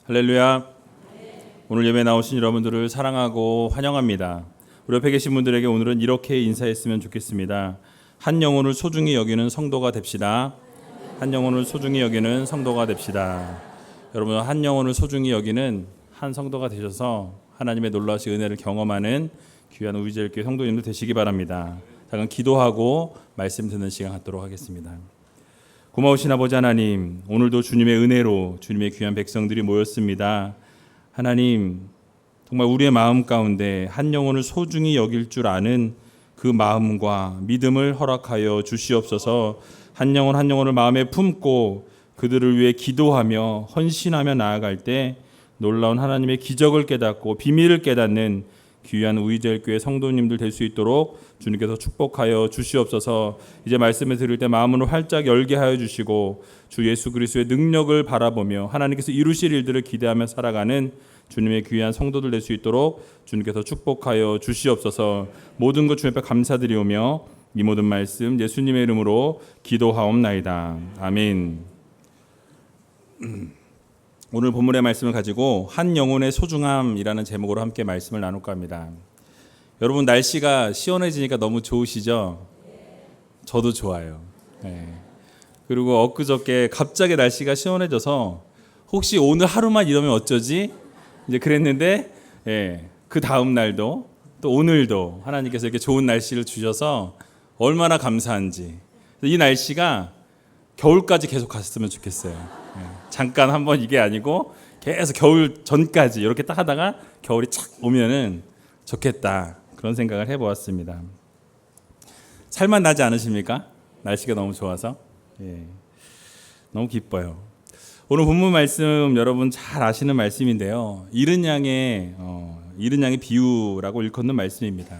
할렐루야. 오늘 예배 나오신 여러분들을 사랑하고 환영합니다. 우리 옆에 계신 분들에게 오늘은 이렇게 인사했으면 좋겠습니다. 한 영혼을 소중히 여기는 성도가 됩시다. 한 영혼을 소중히 여기는 성도가 됩시다. 여러분, 한 영혼을 소중히 여기는 한 성도가 되셔서 하나님의 놀라우신 은혜를 경험하는 귀한 우리제일교회 성도님들 되시기 바랍니다. 잠깐 기도하고 말씀 듣는 시간 갖도록 하겠습니다. 고마우신 아버지 하나님, 오늘도 주님의 은혜로 주님의 귀한 백성들이 모였습니다. 하나님, 정말 우리의 마음 가운데 한 영혼을 소중히 여길 줄 아는 그 마음과 믿음을 허락하여 주시옵소서. 한 영혼 한 영혼을 마음에 품고 그들을 위해 기도하며 헌신하며 나아갈 때 놀라운 하나님의 기적을 깨닫고 비밀을 깨닫는 귀한 우이제일교회 성도님들 될 수 있도록 주님께서 축복하여 주시옵소서. 이제 말씀을 들을 때 마음을 활짝 열게 하여 주시고 주 예수 그리스도의 능력을 바라보며 하나님께서 이루실 일들을 기대하며 살아가는 주님의 귀한 성도들 될 수 있도록 주님께서 축복하여 주시옵소서. 모든 것 주님 앞에 감사드리오며 이 모든 말씀 예수님의 이름으로 기도하옵나이다. 아멘. 오늘 본문의 말씀을 가지고 한 영혼의 소중함이라는 제목으로 함께 말씀을 나눌까 합니다. 여러분, 날씨가 시원해지니까 너무 좋으시죠? 저도 좋아요. 네. 그리고 엊그저께 갑자기 날씨가 시원해져서 혹시 오늘 하루만 이러면 어쩌지? 이제 그랬는데 그 다음 날도 또 오늘도 하나님께서 이렇게 좋은 날씨를 주셔서 얼마나 감사한지. 이 날씨가 겨울까지 계속 갔으면 좋겠어요. 잠깐 한번 이게 아니고 계속 겨울 전까지 이렇게 딱 하다가 겨울이 착 오면은 좋겠다, 그런 생각을 해보았습니다. 살만 나지 않으십니까? 날씨가 너무 좋아서. 너무 기뻐요. 오늘 본문 말씀 여러분 잘 아시는 말씀인데요, 잃은 양의 비유라고 일컫는 말씀입니다.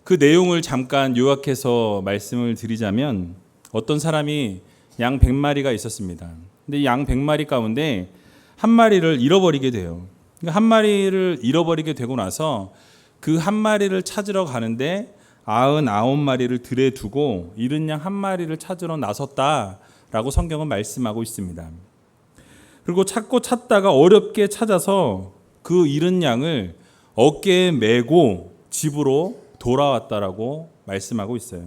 그 내용을 잠깐 요약해서 말씀을 드리자면, 어떤 사람이 양 100마리가 있었습니다. 근데 이 양 100마리 가운데 한 마리를 잃어버리게 돼요. 한 마리를 잃어버리게 되고 나서 그 한 마리를 찾으러 가는데 99마리를 들에 두고 잃은 양 한 마리를 찾으러 나섰다라고 성경은 말씀하고 있습니다. 그리고 찾고 찾다가 어렵게 찾아서 그 잃은 양을 어깨에 메고 집으로 돌아왔다라고 말씀하고 있어요.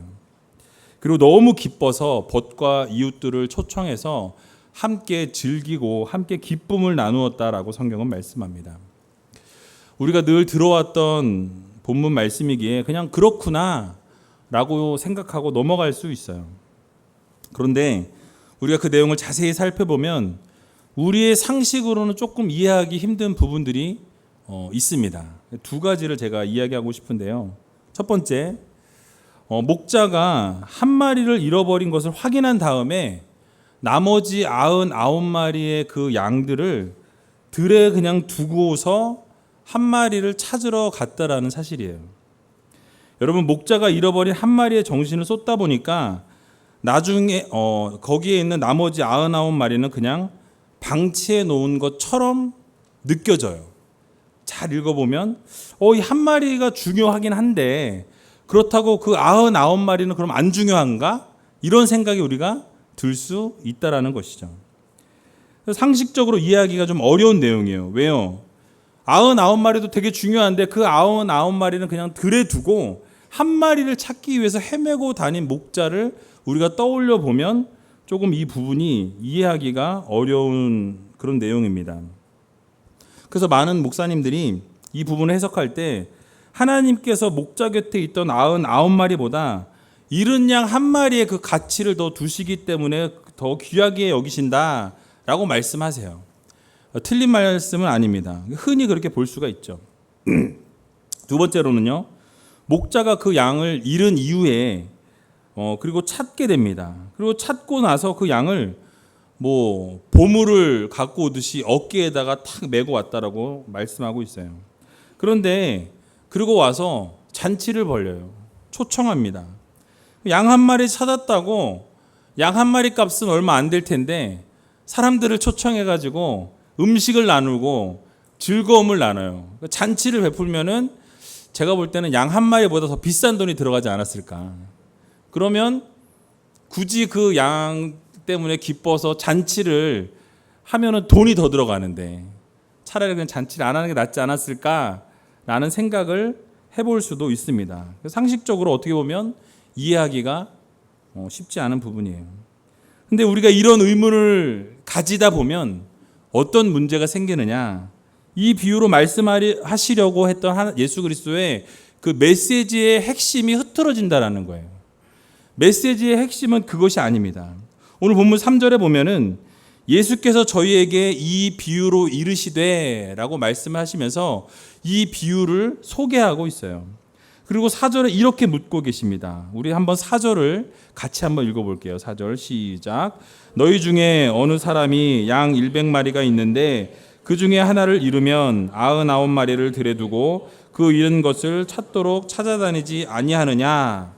그리고 너무 기뻐서 벗과 이웃들을 초청해서 함께 즐기고 함께 기쁨을 나누었다라고 성경은 말씀합니다. 우리가 늘 들어왔던 본문 말씀이기에 그냥 그렇구나 라고 생각하고 넘어갈 수 있어요. 그런데 우리가 그 내용을 자세히 살펴보면 우리의 상식으로는 조금 이해하기 힘든 부분들이 있습니다. 두 가지를 제가 이야기하고 싶은데요. 첫 번째, 목자가 한 마리를 잃어버린 것을 확인한 다음에 나머지 99마리의 그 양들을 들에 그냥 두고서 한 마리를 찾으러 갔다라는 사실이에요. 여러분, 목자가 잃어버린 한 마리의 정신을 쏟다 보니까 나중에 거기에 있는 나머지 99마리는 그냥 방치해 놓은 것처럼 느껴져요. 잘 읽어보면 이 한 마리가 중요하긴 한데 그렇다고 그 99마리는 그럼 안 중요한가? 이런 생각이 우리가 들 수 있다라는 것이죠. 상식적으로 이해하기가 좀 어려운 내용이에요. 왜요? 99마리도 되게 중요한데 그 99마리는 그냥 들에 두고 한 마리를 찾기 위해서 헤매고 다닌 목자를 우리가 떠올려 보면 조금 이 부분이 이해하기가 어려운 그런 내용입니다. 그래서 많은 목사님들이 이 부분을 해석할 때 하나님께서 목자 곁에 있던 99마리보다 잃은 양 한 마리의 그 가치를 더 두시기 때문에 더 귀하게 여기신다라고 말씀하세요. 틀린 말씀은 아닙니다. 흔히 그렇게 볼 수가 있죠. 두 번째로는요, 목자가 그 양을 잃은 이후에 그리고 찾게 됩니다. 그리고 찾고 나서 그 양을 보물을 갖고 오듯이 어깨에다가 탁 메고 왔다라고 말씀하고 있어요. 그런데 그리고 와서 잔치를 벌려요. 초청합니다. 양 한 마리 찾았다고 양 한 마리 값은 얼마 안 될 텐데 사람들을 초청해가지고 음식을 나누고 즐거움을 나눠요. 잔치를 베풀면은 제가 볼 때는 양 한 마리보다 더 비싼 돈이 들어가지 않았을까. 그러면 굳이 그 양 때문에 기뻐서 잔치를 하면은 돈이 더 들어가는데 차라리 그냥 잔치를 안 하는 게 낫지 않았을까라는 생각을 해볼 수도 있습니다. 상식적으로 어떻게 보면 이해하기가 쉽지 않은 부분이에요. 근데 우리가 이런 의문을 가지다 보면 어떤 문제가 생기느냐, 이 비유로 말씀하시려고 했던 예수 그리스도의 그 메시지의 핵심이 흐트러진다라는 거예요. 메시지의 핵심은 그것이 아닙니다. 오늘 본문 3절에 보면은 예수께서 저희에게 이 비유로 이르시되 라고 말씀하시면서 이 비유를 소개하고 있어요. 그리고 4절에 이렇게 묻고 계십니다. 우리 한번 4절을 같이 한번 읽어볼게요. 4절 시작. 너희 중에 어느 사람이 양 100마리가 있는데 그 중에 하나를 잃으면 99마리를 들여 두고 그 잃은 것을 찾도록 찾아다니지 아니하느냐.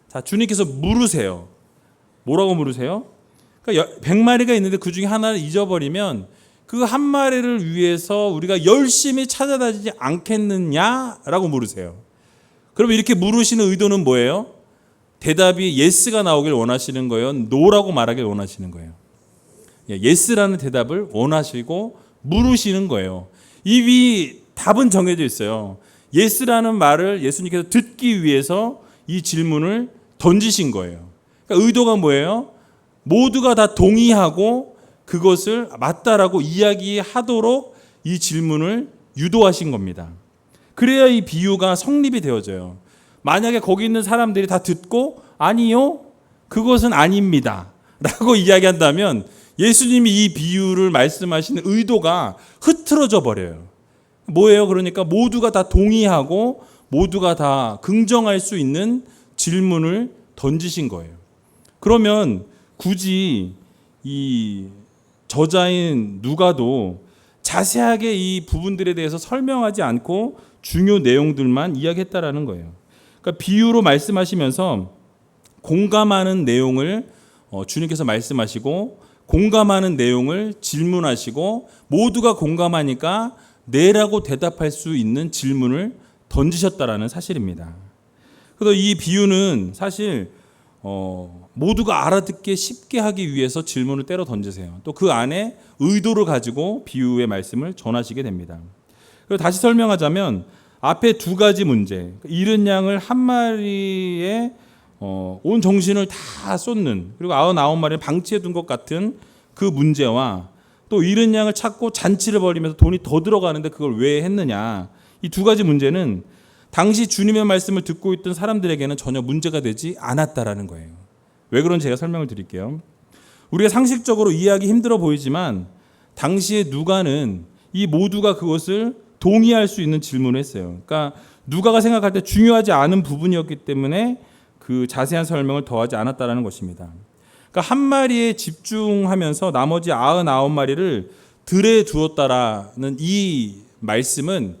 자, 주님께서 물으세요. 뭐라고 물으세요? 그러니까 100마리가 있는데 그 중에 하나를 잊어버리면 그 한 마리를 위해서 우리가 열심히 찾아다니지 않겠느냐라고 물으세요. 그러면 이렇게 물으시는 의도는 뭐예요? 대답이 예스가 나오길 원하시는 거예요? 노라고 말하길 원하시는 거예요? 예스라는 대답을 원하시고 물으시는 거예요. 이미 답은 정해져 있어요. 예스라는 말을 예수님께서 듣기 위해서 이 질문을 던지신 거예요. 그러니까 의도가 뭐예요? 모두가 다 동의하고 그것을 맞다라고 이야기하도록 이 질문을 유도하신 겁니다. 그래야 이 비유가 성립이 되어져요. 만약에 거기 있는 사람들이 다 듣고 아니요, 그것은 아닙니다 라고 이야기한다면 예수님이 이 비유를 말씀하시는 의도가 흐트러져 버려요. 뭐예요? 그러니까 모두가 다 동의하고 모두가 다 긍정할 수 있는 질문을 던지신 거예요. 그러면 굳이 이 저자인 누가도 자세하게 이 부분들에 대해서 설명하지 않고 중요 내용들만 이야기했다라는 거예요. 그러니까 비유로 말씀하시면서 공감하는 내용을 주님께서 말씀하시고 공감하는 내용을 질문하시고 모두가 공감하니까 네라고 대답할 수 있는 질문을 던지셨다라는 사실입니다. 그래서 이 비유는 사실 모두가 알아듣기 쉽게 하기 위해서 질문을 때려 던지세요. 또 그 안에 의도를 가지고 비유의 말씀을 전하시게 됩니다. 그리고 다시 설명하자면 앞에 두 가지 문제, 잃은 양을 한 마리에 온 정신을 다 쏟는, 그리고 99마리를 방치해 둔 것 같은 그 문제와 또 잃은 양을 찾고 잔치를 벌이면서 돈이 더 들어가는데 그걸 왜 했느냐, 이 두 가지 문제는 당시 주님의 말씀을 듣고 있던 사람들에게는 전혀 문제가 되지 않았다라는 거예요. 왜 그런지 제가 설명을 드릴게요. 우리가 상식적으로 이해하기 힘들어 보이지만 당시에 누가는 이 모두가 그것을 동의할 수 있는 질문을 했어요. 그러니까 누가가 생각할 때 중요하지 않은 부분이었기 때문에 그 자세한 설명을 더하지 않았다라는 것입니다. 그러니까 한 마리에 집중하면서 나머지 99마리를 들에 두었다라는 이 말씀은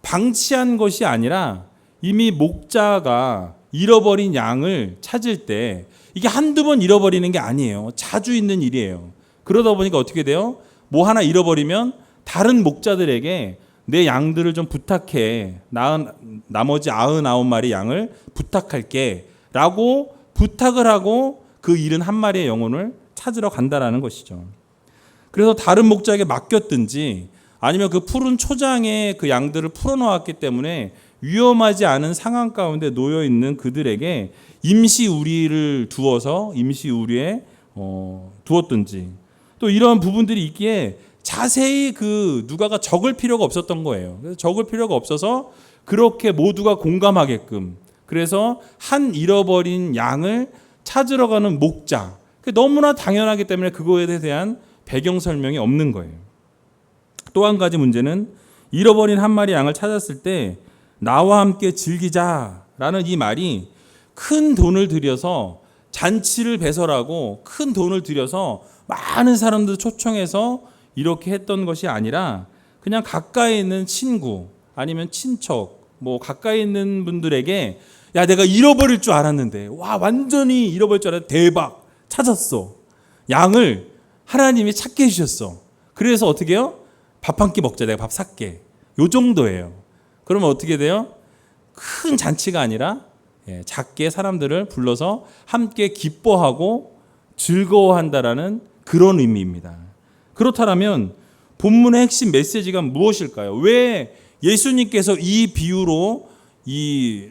방치한 것이 아니라 이미 목자가 잃어버린 양을 찾을 때 이게 한두 번 잃어버리는 게 아니에요. 자주 있는 일이에요. 그러다 보니까 어떻게 돼요? 뭐 하나 잃어버리면 다른 목자들에게 내 양들을 좀 부탁해. 나머지 99마리 양을 부탁할게 라고 부탁을 하고 그 잃은 한 마리의 영혼을 찾으러 간다라는 것이죠. 그래서 다른 목자에게 맡겼든지 아니면 그 푸른 초장에 그 양들을 풀어놓았기 때문에 위험하지 않은 상황 가운데 놓여 있는 그들에게 임시 우리를 두어서 임시 우리에 두었든지, 또 이런 부분들이 있기에 자세히 그 누가가 적을 필요가 없었던 거예요. 그래서 적을 필요가 없어서 그렇게 모두가 공감하게끔, 그래서 한 잃어버린 양을 찾으러 가는 목자, 너무나 당연하기 때문에 그거에 대한 배경 설명이 없는 거예요. 또 한 가지 문제는 잃어버린 한 마리 양을 찾았을 때 나와 함께 즐기자라는 이 말이 큰 돈을 들여서 잔치를 배설하고 큰 돈을 들여서 많은 사람들 초청해서 이렇게 했던 것이 아니라 그냥 가까이 있는 친구 아니면 친척, 뭐 가까이 있는 분들에게 야, 내가 잃어버릴 줄 알았는데, 와, 완전히 잃어버릴 줄 알았는데 대박 찾았어. 양을 하나님이 찾게 해주셨어. 그래서 어떻게 해요? 밥 한 끼 먹자, 내가 밥 살게. 요 정도예요. 그러면 어떻게 돼요? 큰 잔치가 아니라 작게 사람들을 불러서 함께 기뻐하고 즐거워한다라는 그런 의미입니다. 그렇다면 본문의 핵심 메시지가 무엇일까요? 왜 예수님께서 이 비유로 이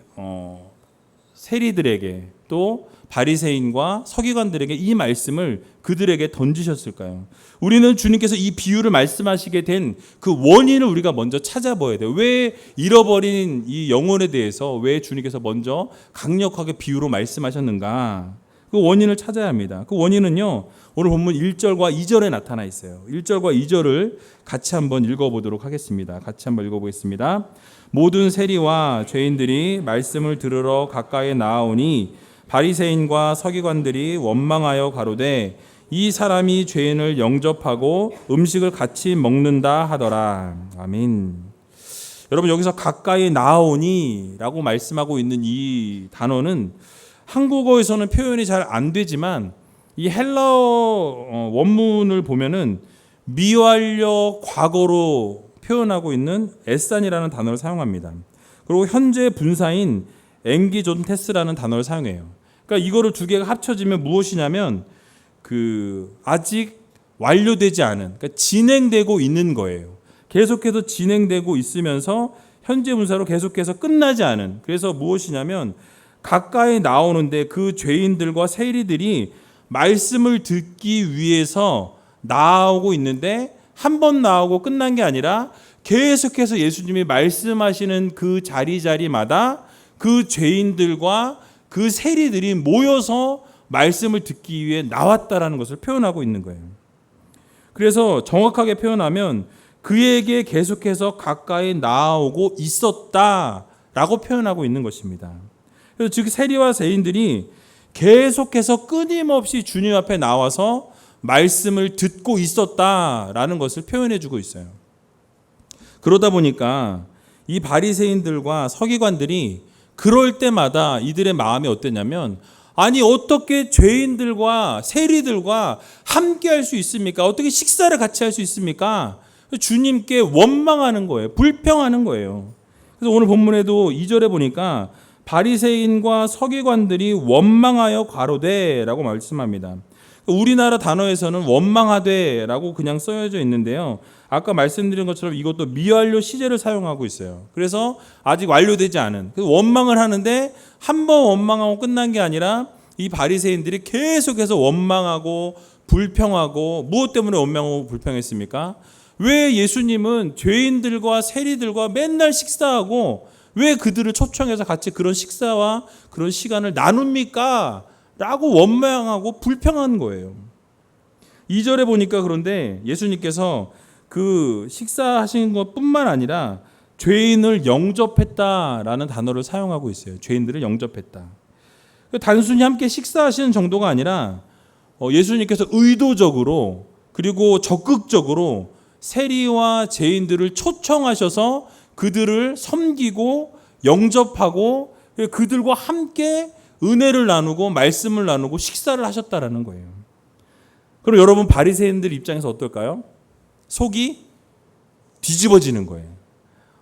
세리들에게 또 바리새인과 서기관들에게 이 말씀을 그들에게 던지셨을까요? 우리는 주님께서 이 비유를 말씀하시게 된 그 원인을 우리가 먼저 찾아봐야 돼요. 왜 잃어버린 이 영혼에 대해서 왜 주님께서 먼저 강력하게 비유로 말씀하셨는가? 그 원인을 찾아야 합니다. 그 원인은요, 오늘 본문 1절과 2절에 나타나 있어요. 1절과 2절을 같이 한번 읽어보도록 하겠습니다. 같이 한번 읽어보겠습니다. 모든 세리와 죄인들이 말씀을 들으러 가까이 나아오니 바리새인과 서기관들이 원망하여 가로되 이 사람이 죄인을 영접하고 음식을 같이 먹는다 하더라. 아멘. 여러분, 여기서 가까이 나아오니 라고 말씀하고 있는 이 단어는 한국어에서는 표현이 잘 안 되지만 이 헬라어 원문을 보면은 미완료 과거로 표현하고 있는 에산이라는 단어를 사용합니다. 그리고 현재 분사인 엥기존테스라는 단어를 사용해요. 그러니까 이거를 두 개가 합쳐지면 무엇이냐면 아직 완료되지 않은, 그러니까 진행되고 있는 거예요. 계속해서 진행되고 있으면서 현재 분사로 계속해서 끝나지 않은. 그래서 무엇이냐면 가까이 나오는데 그 죄인들과 세리들이 말씀을 듣기 위해서 나오고 있는데 한 번 나오고 끝난 게 아니라 계속해서 예수님이 말씀하시는 그 자리마다 그 죄인들과 그 세리들이 모여서 말씀을 듣기 위해 나왔다라는 것을 표현하고 있는 거예요. 그래서 정확하게 표현하면 그에게 계속해서 가까이 나오고 있었다라고 표현하고 있는 것입니다. 그래서 즉 세리와 죄인들이 계속해서 끊임없이 주님 앞에 나와서 말씀을 듣고 있었다라는 것을 표현해 주고 있어요. 그러다 보니까 이 바리새인들과 서기관들이 그럴 때마다 이들의 마음이 어땠냐면, 아니 어떻게 죄인들과 세리들과 함께 할 수 있습니까? 어떻게 식사를 같이 할 수 있습니까? 주님께 원망하는 거예요. 불평하는 거예요. 그래서 오늘 본문에도 2절에 보니까 바리새인과 서기관들이 원망하여 가로되라고 말씀합니다. 우리나라 단어에서는 원망하되라고 그냥 써져 있는데요. 아까 말씀드린 것처럼 이것도 미완료 시제를 사용하고 있어요. 그래서 아직 완료되지 않은, 원망을 하는데 한 번 원망하고 끝난 게 아니라 이 바리새인들이 계속해서 원망하고 불평하고, 무엇 때문에 원망하고 불평했습니까? 왜 예수님은 죄인들과 세리들과 맨날 식사하고 왜 그들을 초청해서 같이 그런 식사와 그런 시간을 나눕니까? 라고 원망하고 불평한 거예요. 2절에 보니까 그런데 예수님께서 그 식사하신 것뿐만 아니라 죄인을 영접했다라는 단어를 사용하고 있어요. 죄인들을 영접했다. 단순히 함께 식사하시는 정도가 아니라 예수님께서 의도적으로 그리고 적극적으로 세리와 죄인들을 초청하셔서 그들을 섬기고 영접하고 그들과 함께 은혜를 나누고 말씀을 나누고 식사를 하셨다라는 거예요. 그럼 여러분, 바리새인들 입장에서 어떨까요? 속이 뒤집어지는 거예요.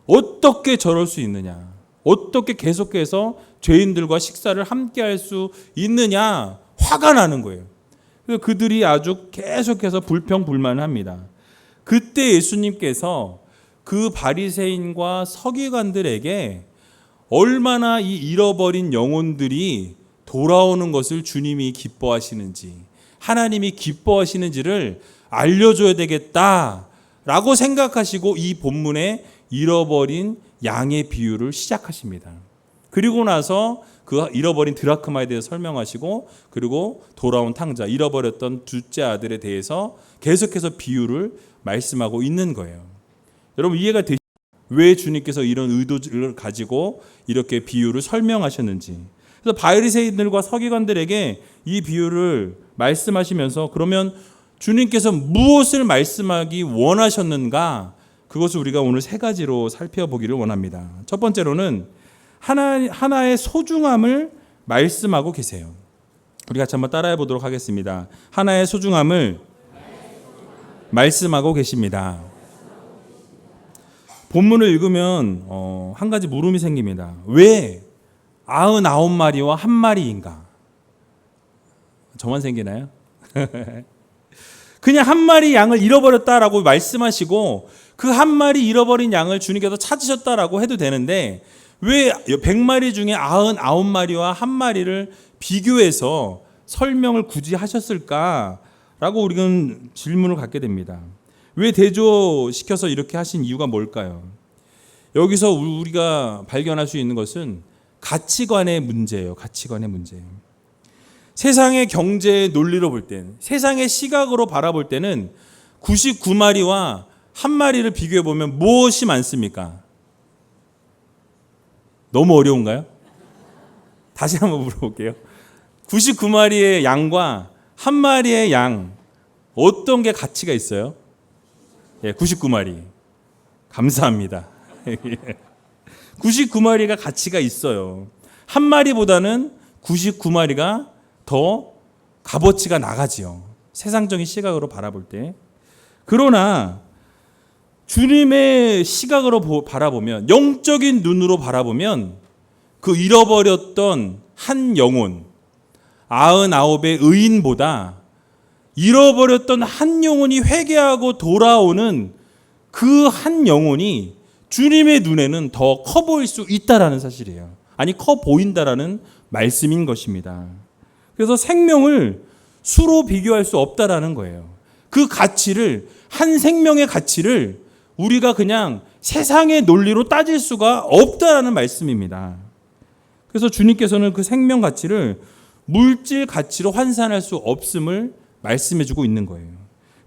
어떻게 저럴 수 있느냐? 어떻게 계속해서 죄인들과 식사를 함께 할 수 있느냐? 화가 나는 거예요. 그래서 그들이 아주 계속해서 불평불만을 합니다. 그때 예수님께서 그 바리새인과 서기관들에게 얼마나 이 잃어버린 영혼들이 돌아오는 것을 주님이 기뻐하시는지, 하나님이 기뻐하시는지를 알려줘야 되겠다라고 생각하시고 이 본문에 잃어버린 양의 비유를 시작하십니다. 그리고 나서 그 잃어버린 드라크마에 대해서 설명하시고, 그리고 돌아온 탕자, 잃어버렸던 둘째 아들에 대해서 계속해서 비유를 말씀하고 있는 거예요. 여러분, 이해가 되시죠? 왜 주님께서 이런 의도를 가지고 이렇게 비유를 설명하셨는지. 그래서 바리새인들과 서기관들에게 이 비유를 말씀하시면서 그러면 주님께서 무엇을 말씀하기 원하셨는가? 그것을 우리가 오늘 세 가지로 살펴보기를 원합니다. 첫 번째로는 하나의 소중함을 말씀하고 계세요. 우리 같이 한번 따라해 보도록 하겠습니다. 하나의 소중함을 말씀하고 계십니다. 본문을 읽으면 한 가지 물음이 생깁니다. 왜 99마리와 한 마리인가? 저만 생기나요? 그냥 한 마리 양을 잃어버렸다라고 말씀하시고 그 한 마리 잃어버린 양을 주님께서 찾으셨다라고 해도 되는데 왜 100마리 중에 99마리와 한 마리를 비교해서 설명을 굳이 하셨을까라고 우리는 질문을 갖게 됩니다. 왜 대조시켜서 이렇게 하신 이유가 뭘까요? 여기서 우리가 발견할 수 있는 것은 가치관의 문제예요. 가치관의 문제. 세상의 경제의 논리로 볼 때는, 세상의 시각으로 바라볼 때는 99마리와 한 마리를 비교해 보면 무엇이 많습니까? 너무 어려운가요? 다시 한번 물어볼게요. 99마리의 양과 한 마리의 양, 어떤 게 가치가 있어요? 99마리. 감사합니다. 99마리가 가치가 있어요. 한 마리보다는 99마리가 더 값어치가 나가지요. 세상적인 시각으로 바라볼 때. 그러나 주님의 시각으로 바라보면, 영적인 눈으로 바라보면 그 잃어버렸던 한 영혼, 99의 의인보다 잃어버렸던 한 영혼이 회개하고 돌아오는 그 한 영혼이 주님의 눈에는 더 커 보일 수 있다라는 사실이에요. 아니, 커 보인다라는 말씀인 것입니다. 그래서 생명을 수로 비교할 수 없다라는 거예요. 그 가치를, 한 생명의 가치를 우리가 그냥 세상의 논리로 따질 수가 없다라는 말씀입니다. 그래서 주님께서는 그 생명 가치를 물질 가치로 환산할 수 없음을 말씀해주고 있는 거예요.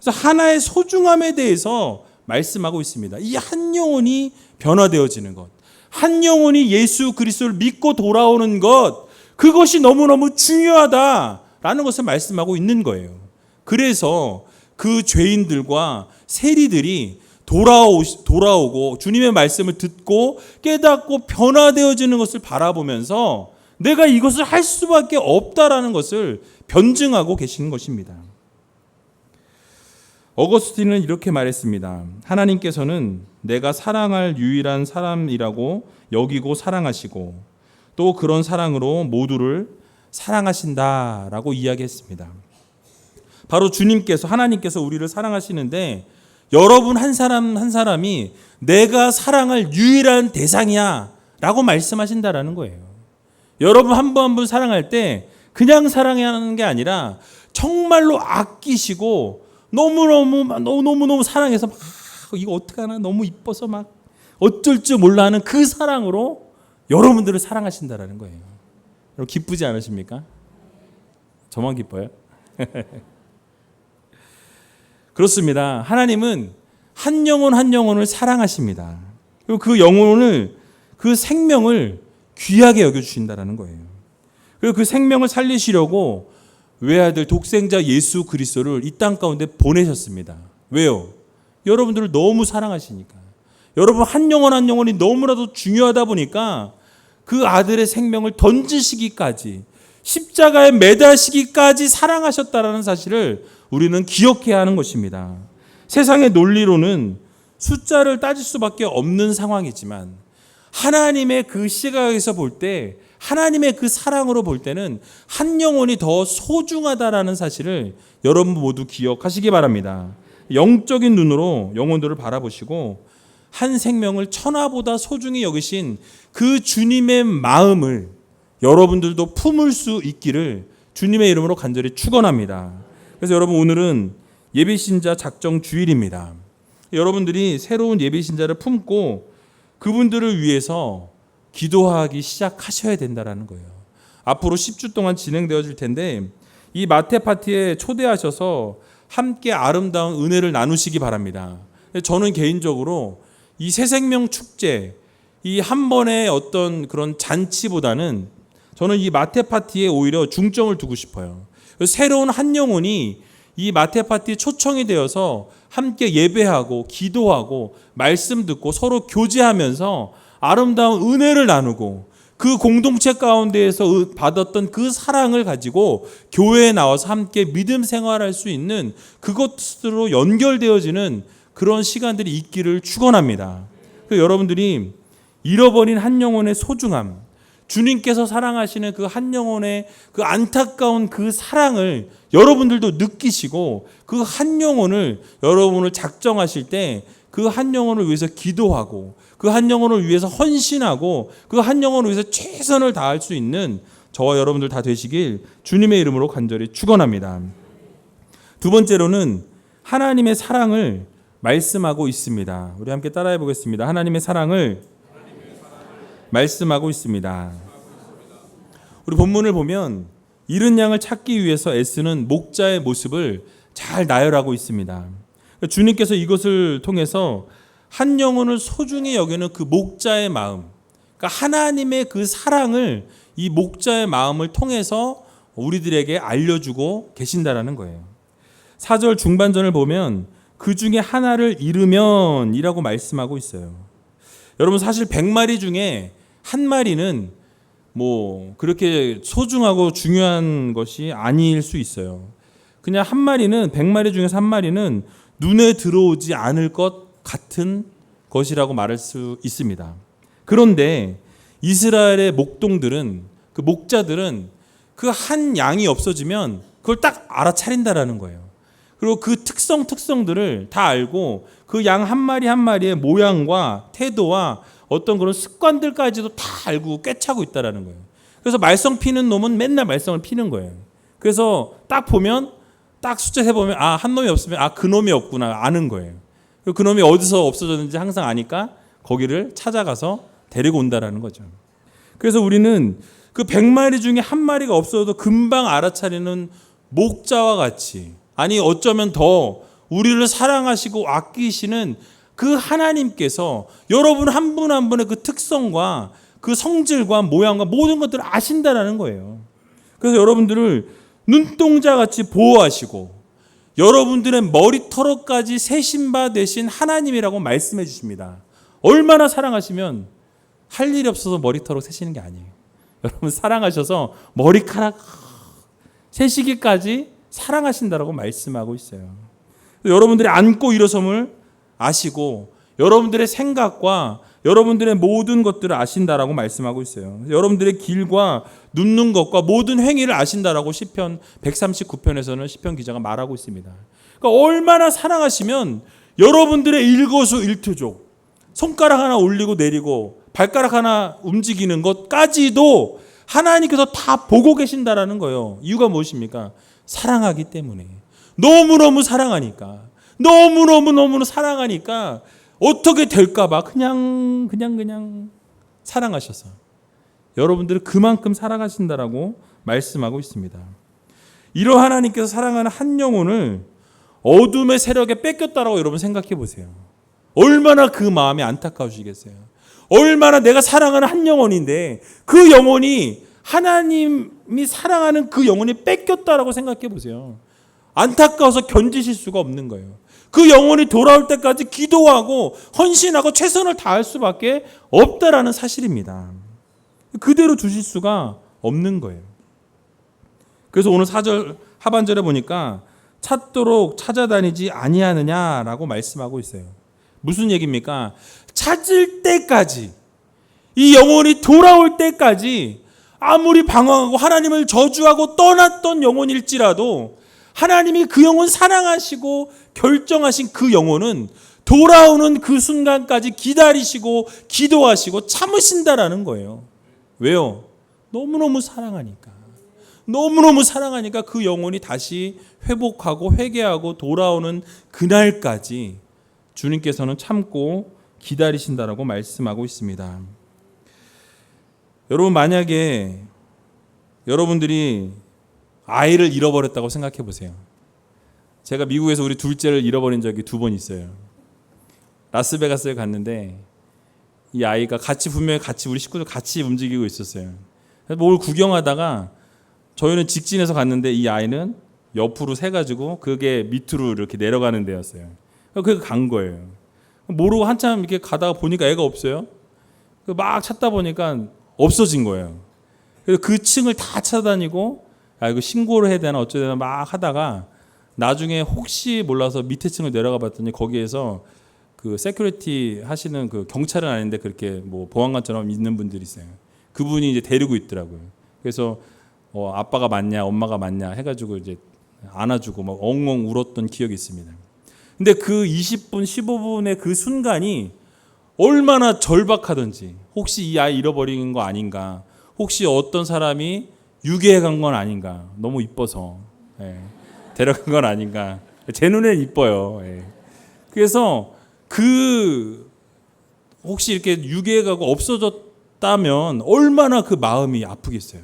그래서 하나의 소중함에 대해서 말씀하고 있습니다. 이 한 영혼이 변화되어지는 것, 한 영혼이 예수 그리스도를 믿고 돌아오는 것, 그것이 너무너무 중요하다라는 것을 말씀하고 있는 거예요. 그래서 그 죄인들과 세리들이 돌아오고 주님의 말씀을 듣고 깨닫고 변화되어지는 것을 바라보면서 내가 이것을 할 수밖에 없다라는 것을 변증하고 계시는 것입니다. 어거스틴은 이렇게 말했습니다. 하나님께서는 내가 사랑할 유일한 사람이라고 여기고 사랑하시고 또 그런 사랑으로 모두를 사랑하신다라고 이야기했습니다. 바로 주님께서, 하나님께서 우리를 사랑하시는데 여러분 한 사람 한 사람이 내가 사랑할 유일한 대상이야 라고 말씀하신다라는 거예요. 여러분 한 분 한 분 사랑할 때 그냥 사랑하는 게 아니라 정말로 아끼시고 너무너무 사랑해서 막 이거 어떡하나 너무 이뻐서 막 어쩔 줄 몰라 하는 그 사랑으로 여러분들을 사랑하신다라는 거예요. 여러분 기쁘지 않으십니까? 저만 기뻐요? 그렇습니다. 하나님은 한 영혼 한 영혼을 사랑하십니다. 그리고 그 영혼을, 그 생명을 귀하게 여겨주신다는 거예요. 그리고 그 생명을 살리시려고 외아들 독생자 예수 그리스도를 이 땅 가운데 보내셨습니다. 왜요? 여러분들을 너무 사랑하시니까. 여러분 한 영혼 한 영혼이 너무나도 중요하다 보니까 그 아들의 생명을 던지시기까지, 십자가에 매다시기까지 사랑하셨다라는 사실을 우리는 기억해야 하는 것입니다. 세상의 논리로는 숫자를 따질 수밖에 없는 상황이지만 하나님의 그 시각에서 볼 때, 하나님의 그 사랑으로 볼 때는 한 영혼이 더 소중하다라는 사실을 여러분 모두 기억하시기 바랍니다. 영적인 눈으로 영혼들을 바라보시고 한 생명을 천하보다 소중히 여기신 그 주님의 마음을 여러분들도 품을 수 있기를 주님의 이름으로 간절히 축원합니다. 그래서 여러분 오늘은 예비신자 작정 주일입니다. 여러분들이 새로운 예비신자를 품고 그분들을 위해서 기도하기 시작하셔야 된다는 거예요. 앞으로 10주 동안 진행되어질 텐데 이 마태 파티에 초대하셔서 함께 아름다운 은혜를 나누시기 바랍니다. 저는 개인적으로 이 새생명 축제, 이 한 번의 어떤 그런 잔치보다는 저는 이 마태 파티에 오히려 중점을 두고 싶어요. 새로운 한 영혼이 이 마태 파티 초청이 되어서 함께 예배하고 기도하고 말씀 듣고 서로 교제하면서 아름다운 은혜를 나누고 그 공동체 가운데에서 받았던 그 사랑을 가지고 교회에 나와서 함께 믿음 생활할 수 있는 그것으로 연결되어지는 그런 시간들이 있기를 축원합니다. 여러분들이 잃어버린 한 영혼의 소중함, 주님께서 사랑하시는 그 한 영혼의 그 안타까운 그 사랑을 여러분들도 느끼시고 그 한 영혼을 여러분을 작정하실 때 그 한 영혼을 위해서 기도하고 그 한 영혼을 위해서 헌신하고 그 한 영혼을 위해서 최선을 다할 수 있는 저와 여러분들 다 되시길 주님의 이름으로 간절히 축원합니다. 두 번째로는 하나님의 사랑을 말씀하고 있습니다. 우리 함께 따라해 보겠습니다. 하나님의 사랑을 말씀하고 있습니다. 우리 본문을 보면 잃은 양을 찾기 위해서 애쓰는 목자의 모습을 잘 나열하고 있습니다. 주님께서 이것을 통해서 한 영혼을 소중히 여기는 그 목자의 마음, 그러니까 하나님의 그 사랑을 이 목자의 마음을 통해서 우리들에게 알려주고 계신다라는 거예요. 4절 중반전을 보면 그 중에 하나를 잃으면 이라고 말씀하고 있어요. 여러분 사실 100마리 중에 한 마리는 뭐 그렇게 소중하고 중요한 것이 아닐 수 있어요. 그냥 한 마리는 100마리 중에서 한 마리는 눈에 들어오지 않을 것 같은 것이라고 말할 수 있습니다. 그런데 이스라엘의 목동들은 그 목자들은 그 한 양이 없어지면 그걸 딱 알아차린다라는 거예요. 그리고 그 특성들을 다 알고 그 양 한 마리 한 마리의 모양과 태도와 어떤 그런 습관들까지도 다 알고 꿰차고 있다라는 거예요. 그래서 말썽 피는 놈은 맨날 말썽을 피는 거예요. 그래서 딱 보면 딱 숫자 세보면 아, 한 놈이 없으면 그 놈이 없구나 아는 거예요. 그 놈이 어디서 없어졌는지 항상 아니까 거기를 찾아가서 데리고 온다라는 거죠. 그래서 우리는 그 100마리 중에 한 마리가 없어도 금방 알아차리는 목자와 같이, 아니 어쩌면 더 우리를 사랑하시고 아끼시는 그 하나님께서 여러분 한 분 한 분의 그 특성과 그 성질과 모양과 모든 것들을 아신다라는 거예요. 그래서 여러분들을 눈동자같이 보호하시고 여러분들의 머리털어까지 세신 바 되신 하나님이라고 말씀해 주십니다. 얼마나 사랑하시면 할 일이 없어서 머리털어 세시는 게 아니에요. 여러분 사랑하셔서 머리카락 세시기까지 사랑하신다라고 말씀하고 있어요. 여러분들의 앉고 일어섬을 아시고 여러분들의 생각과 여러분들의 모든 것들을 아신다라고 말씀하고 있어요. 여러분들의 길과 눕는 것과 모든 행위를 아신다라고 시편 139편에서는 시편 기자가 말하고 있습니다. 그러니까 얼마나 사랑하시면 여러분들의 일거수일투족, 손가락 하나 올리고 내리고 발가락 하나 움직이는 것까지도 하나님께서 다 보고 계신다라는 거예요. 이유가 무엇입니까? 사랑하기 때문에. 너무너무 사랑하니까. 너무너무 사랑하니까 어떻게 될까 봐 그냥 사랑하셔서 여러분들을 그만큼 사랑하신다라고 말씀하고 있습니다. 이러 하나님께서 사랑하는 한 영혼을 어둠의 세력에 뺏겼다라고 여러분 생각해 보세요. 얼마나 그 마음이 안타까우시겠어요. 얼마나 내가 사랑하는 한 영혼인데 그 영혼이 하나님이 사랑하는 그 영혼이 뺏겼다라고 생각해 보세요. 안타까워서 견디실 수가 없는 거예요. 그 영혼이 돌아올 때까지 기도하고 헌신하고 최선을 다할 수밖에 없다라는 사실입니다. 그대로 두실 수가 없는 거예요. 그래서 오늘 4절 하반절에 보니까 찾도록 찾아다니지 아니하느냐라고 말씀하고 있어요. 무슨 얘기입니까? 찾을 때까지, 이 영혼이 돌아올 때까지 아무리 방황하고 하나님을 저주하고 떠났던 영혼일지라도 하나님이 그 영혼 사랑하시고 결정하신 그 영혼은 돌아오는 그 순간까지 기다리시고 기도하시고 참으신다라는 거예요. 왜요? 너무너무 사랑하니까. 너무너무 사랑하니까 그 영혼이 다시 회복하고 회개하고 돌아오는 그날까지 주님께서는 참고 기다리신다라고 말씀하고 있습니다. 여러분 만약에 여러분들이 아이를 잃어버렸다고 생각해 보세요. 제가 미국에서 우리 둘째를 잃어버린 적이 2번 있어요. 라스베가스에 갔는데 이 아이가 분명히 우리 식구들 같이 움직이고 있었어요. 뭘 구경하다가 저희는 직진해서 갔는데 이 아이는 옆으로 세가지고 그게 밑으로 이렇게 내려가는 데였어요. 그래서 간 거예요. 모르고 한참 이렇게 가다가 보니까 애가 없어요. 막 찾다 보니까 없어진 거예요. 그래서 그 층을 다 찾아다니고 이거 신고를 해야 되나 어쩌야 되나 막 하다가 나중에 혹시 몰라서 밑에 층을 내려가 봤더니 거기에서 그 세큐리티 하시는 그 경찰은 아닌데 그렇게 뭐 보안관처럼 있는 분들이 있어요. 그분이 이제 데리고 있더라고요. 그래서 아빠가 맞냐 엄마가 맞냐 해가지고 이제 안아주고 막 엉엉 울었던 기억이 있습니다. 근데 그 20분 15분의 그 순간이 얼마나 절박하던지, 혹시 이 아이 잃어버린 거 아닌가, 혹시 어떤 사람이 유괴해 간 건 아닌가, 너무 이뻐서 데려간 건 아닌가, 제 눈엔 이뻐요. 그래서 혹시 이렇게 유괴해 가고 없어졌다면 얼마나 그 마음이 아프겠어요.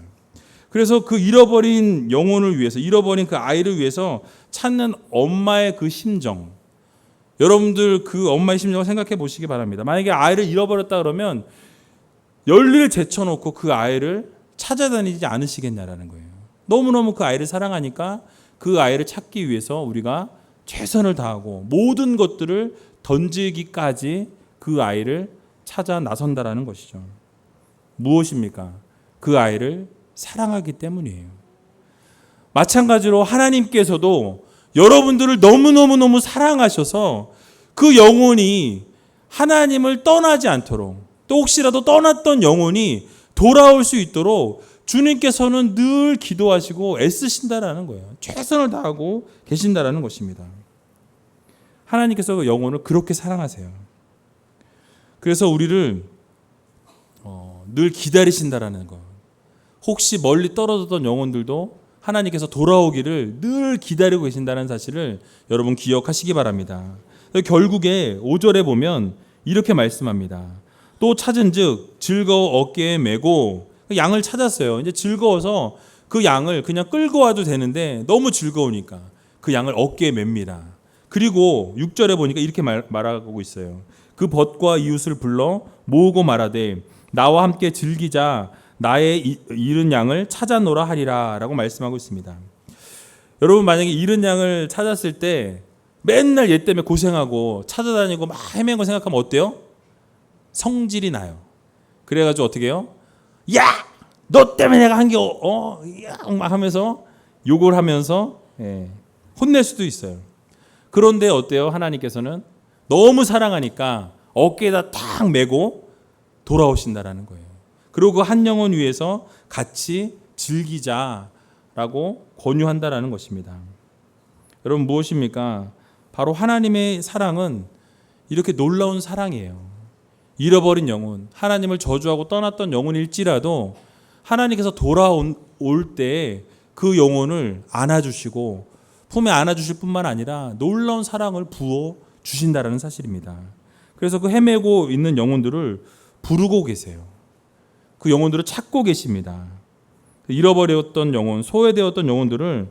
그래서 그 잃어버린 영혼을 위해서, 잃어버린 그 아이를 위해서 찾는 엄마의 그 심정, 여러분들 그 엄마의 심정을 생각해 보시기 바랍니다. 만약에 아이를 잃어버렸다 그러면 열일을 제쳐놓고 그 아이를 찾아다니지 않으시겠냐라는 거예요. 너무너무 그 아이를 사랑하니까 그 아이를 찾기 위해서 우리가 최선을 다하고 모든 것들을 던지기까지 그 아이를 찾아 나선다라는 것이죠. 무엇입니까? 그 아이를 사랑하기 때문이에요. 마찬가지로 하나님께서도 여러분들을 너무너무 사랑하셔서 그 영혼이 하나님을 떠나지 않도록, 또 혹시라도 떠났던 영혼이 돌아올 수 있도록 주님께서는 늘 기도하시고 애쓰신다라는 거예요. 최선을 다하고 계신다라는 것입니다. 하나님께서 그 영혼을 그렇게 사랑하세요. 그래서 우리를 늘 기다리신다라는 거. 혹시 멀리 떨어졌던 영혼들도 하나님께서 돌아오기를 늘 기다리고 계신다는 사실을 여러분 기억하시기 바랍니다. 결국에 5절에 보면 이렇게 말씀합니다. 또 찾은즉 즐거워 어깨에 메고, 양을 찾았어요. 이제 즐거워서 그 양을 그냥 끌고 와도 되는데 너무 즐거우니까 그 양을 어깨에 맵니다. 그리고 6절에 보니까 이렇게 말하고 있어요. 그 벗과 이웃을 불러 모으고 말하되 나와 함께 즐기자, 나의 잃은 양을 찾아노라 하리라 라고 말씀하고 있습니다. 여러분, 만약에 잃은 양을 찾았을 때 맨날 얘 때문에 고생하고 찾아다니고 막 헤맨 거 생각하면 어때요? 성질이 나요. 그래가지고 어떻게 해요? 야! 너 때문에 내가 한 게 막 하면서 욕을 하면서 혼낼 수도 있어요. 그런데 어때요? 하나님께서는 너무 사랑하니까 어깨에다 탁 메고 돌아오신다라는 거예요. 그리고 그 한 영혼 위해서 같이 즐기자라고 권유한다라는 것입니다. 여러분, 무엇입니까? 바로 하나님의 사랑은 이렇게 놀라운 사랑이에요. 잃어버린 영혼, 하나님을 저주하고 떠났던 영혼일지라도 하나님께서 돌아올 때 그 영혼을 안아주시고 품에 안아주실 뿐만 아니라 놀라운 사랑을 부어 주신다라는 사실입니다. 그래서 그 헤매고 있는 영혼들을 부르고 계세요. 그 영혼들을 찾고 계십니다. 잃어버렸던 영혼, 소외되었던 영혼들을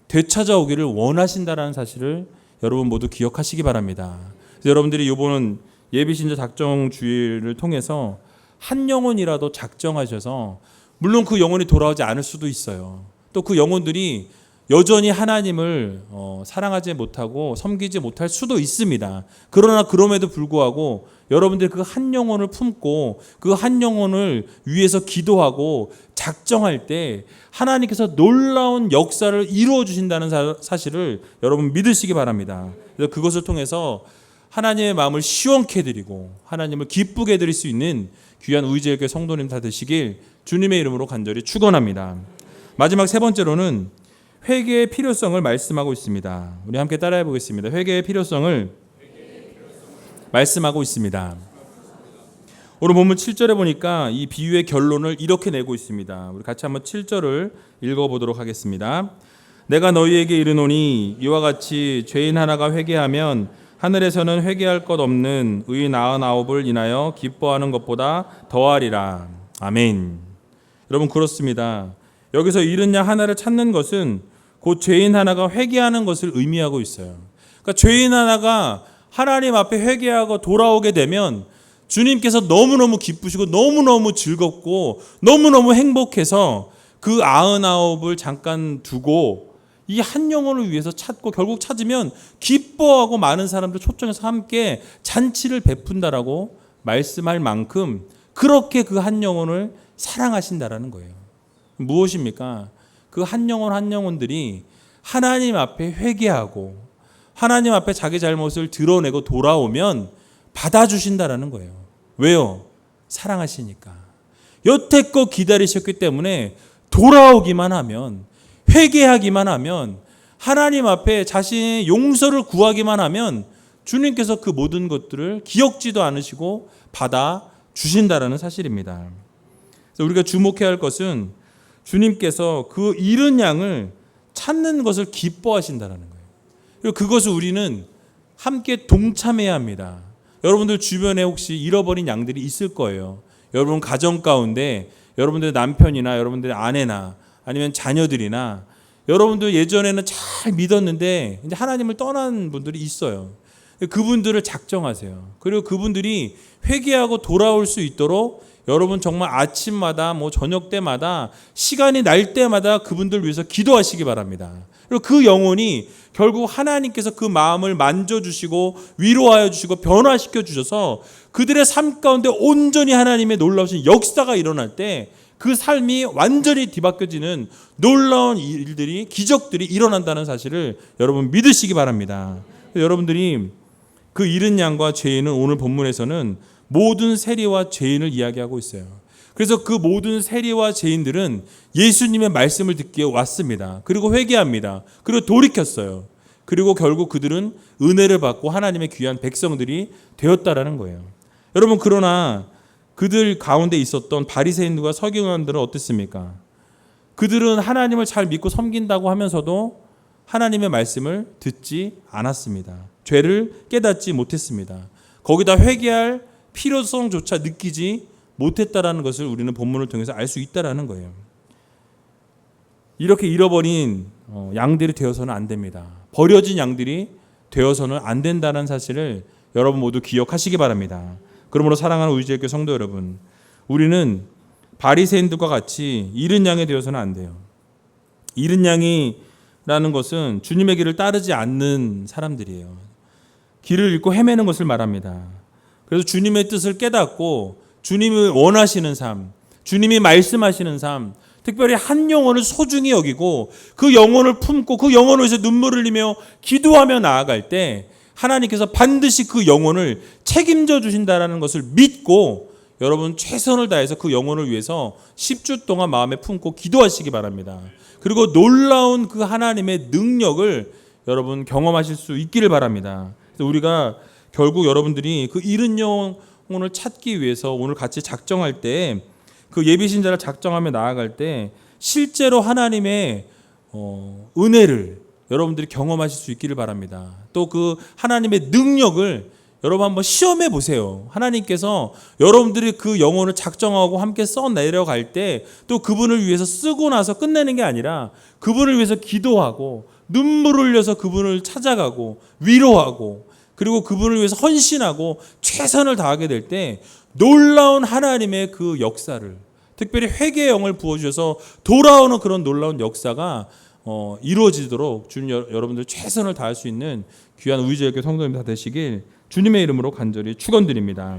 되찾아오기를 원하신다라는 사실을 여러분 모두 기억하시기 바랍니다. 여러분들이 이번 예비신자 작정 주일을 통해서 한 영혼이라도 작정하셔서, 물론 그 영혼이 돌아오지 않을 수도 있어요. 또 그 영혼들이 여전히 하나님을 사랑하지 못하고 섬기지 못할 수도 있습니다. 그러나 그럼에도 불구하고 여러분들이 그 한 영혼을 품고 그 한 영혼을 위해서 기도하고 작정할 때 하나님께서 놀라운 역사를 이루어 주신다는 사실을 여러분 믿으시기 바랍니다. 그래서 그것을 통해서 하나님의 마음을 시원케 해드리고 하나님을 기쁘게 해드릴 수 있는 귀한 우이제일교회 성도님 다 되시길 주님의 이름으로 간절히 축원합니다. 마지막 세 번째로는 회개의 필요성을 말씀하고 있습니다. 우리 함께 따라해 보겠습니다. 회개의 필요성을 말씀하고 있습니다. 오늘 본문 7절에 보니까 이 비유의 결론을 이렇게 내고 있습니다. 우리 같이 한번 7절을 읽어보도록 하겠습니다. 내가 너희에게 이르노니 이와 같이 죄인 하나가 회개하면 하늘에서는 회개할 것 없는 의인 99을 인하여 기뻐하는 것보다 더하리라. 아멘. 여러분, 그렇습니다. 여기서 잃은 양 하나를 찾는 것은 곧 죄인 하나가 회개하는 것을 의미하고 있어요. 그러니까 죄인 하나가 하나님 앞에 회개하고 돌아오게 되면 주님께서 너무너무 기쁘시고 너무너무 즐겁고 너무너무 행복해서 그 99을 잠깐 두고 이 한 영혼을 위해서 찾고 결국 찾으면 기뻐하고 많은 사람들 초청해서 함께 잔치를 베푼다라고 말씀할 만큼 그렇게 그 한 영혼을 사랑하신다라는 거예요. 무엇입니까? 그 한 영혼 한 영혼들이 하나님 앞에 회개하고 하나님 앞에 자기 잘못을 드러내고 돌아오면 받아주신다라는 거예요. 왜요? 사랑하시니까. 여태껏 기다리셨기 때문에 돌아오기만 하면, 회개하기만 하면, 하나님 앞에 자신의 용서를 구하기만 하면 주님께서 그 모든 것들을 기억지도 않으시고 받아 주신다라는 사실입니다. 그래서 우리가 주목해야 할 것은 주님께서 그 잃은 양을 찾는 것을 기뻐하신다라는 거예요. 그리고 그것을 우리는 함께 동참해야 합니다. 여러분들 주변에 혹시 잃어버린 양들이 있을 거예요. 여러분 가정 가운데 여러분들의 남편이나 여러분들의 아내나 아니면 자녀들이나 여러분들 예전에는 잘 믿었는데 이제 하나님을 떠난 분들이 있어요. 그분들을 작정하세요. 그리고 그분들이 회개하고 돌아올 수 있도록 여러분 정말 아침마다 저녁 때마다 시간이 날 때마다 그분들 위해서 기도하시기 바랍니다. 그리고 그 영혼이 결국 하나님께서 그 마음을 만져주시고 위로하여 주시고 변화시켜 주셔서 그들의 삶 가운데 온전히 하나님의 놀라우신 역사가 일어날 때 그 삶이 완전히 뒤바뀌어지는 놀라운 일들이, 기적들이 일어난다는 사실을 여러분 믿으시기 바랍니다. 여러분들이 그 잃은 양과 죄인은 오늘 본문에서는 모든 세리와 죄인을 이야기하고 있어요. 그래서 그 모든 세리와 죄인들은 예수님의 말씀을 듣기에 왔습니다. 그리고 회개합니다. 그리고 돌이켰어요. 그리고 결국 그들은 은혜를 받고 하나님의 귀한 백성들이 되었다라는 거예요. 여러분, 그러나 그들 가운데 있었던 바리새인들과 서기관들은 어땠습니까? 그들은 하나님을 잘 믿고 섬긴다고 하면서도 하나님의 말씀을 듣지 않았습니다. 죄를 깨닫지 못했습니다. 거기다 회개할 필요성조차 느끼지 못했다라는 것을 우리는 본문을 통해서 알 수 있다라는 거예요. 이렇게 잃어버린 양들이 되어서는 안 됩니다. 버려진 양들이 되어서는 안 된다는 사실을 여러분 모두 기억하시기 바랍니다. 그러므로 사랑하는 우리제일교회 성도 여러분, 우리는 바리새인들과 같이 잃은 양이 되어서는 안 돼요. 잃은 양이라는 것은 주님의 길을 따르지 않는 사람들이에요. 길을 잃고 헤매는 것을 말합니다. 그래서 주님의 뜻을 깨닫고 주님이 원하시는 삶, 주님이 말씀하시는 삶, 특별히 한 영혼을 소중히 여기고 그 영혼을 품고 그 영혼을 위해서 눈물을 흘리며 기도하며 나아갈 때 하나님께서 반드시 그 영혼을 책임져 주신다는 것을 믿고 여러분 최선을 다해서 그 영혼을 위해서 10주 동안 마음에 품고 기도하시기 바랍니다. 그리고 놀라운 그 하나님의 능력을 여러분 경험하실 수 있기를 바랍니다. 그래서 우리가 결국 여러분들이 그 잃은 영혼을 찾기 위해서 오늘 같이 작정할 때, 그 예비신자를 작정하며 나아갈 때 실제로 하나님의 은혜를 여러분들이 경험하실 수 있기를 바랍니다. 또 그 하나님의 능력을 여러분 한번 시험해 보세요. 하나님께서 여러분들이 그 영혼을 작정하고 함께 써 내려갈 때 또 그분을 위해서 쓰고 나서 끝내는 게 아니라 그분을 위해서 기도하고 눈물을 흘려서 그분을 찾아가고 위로하고 그리고 그분을 위해서 헌신하고 최선을 다하게 될 때 놀라운 하나님의 그 역사를, 특별히 회개의 영을 부어주셔서 돌아오는 그런 놀라운 역사가 이루어지도록 주님 여러분들 최선을 다할 수 있는 귀한 우리제일교회 성도님 다 되시길 주님의 이름으로 간절히 축원드립니다.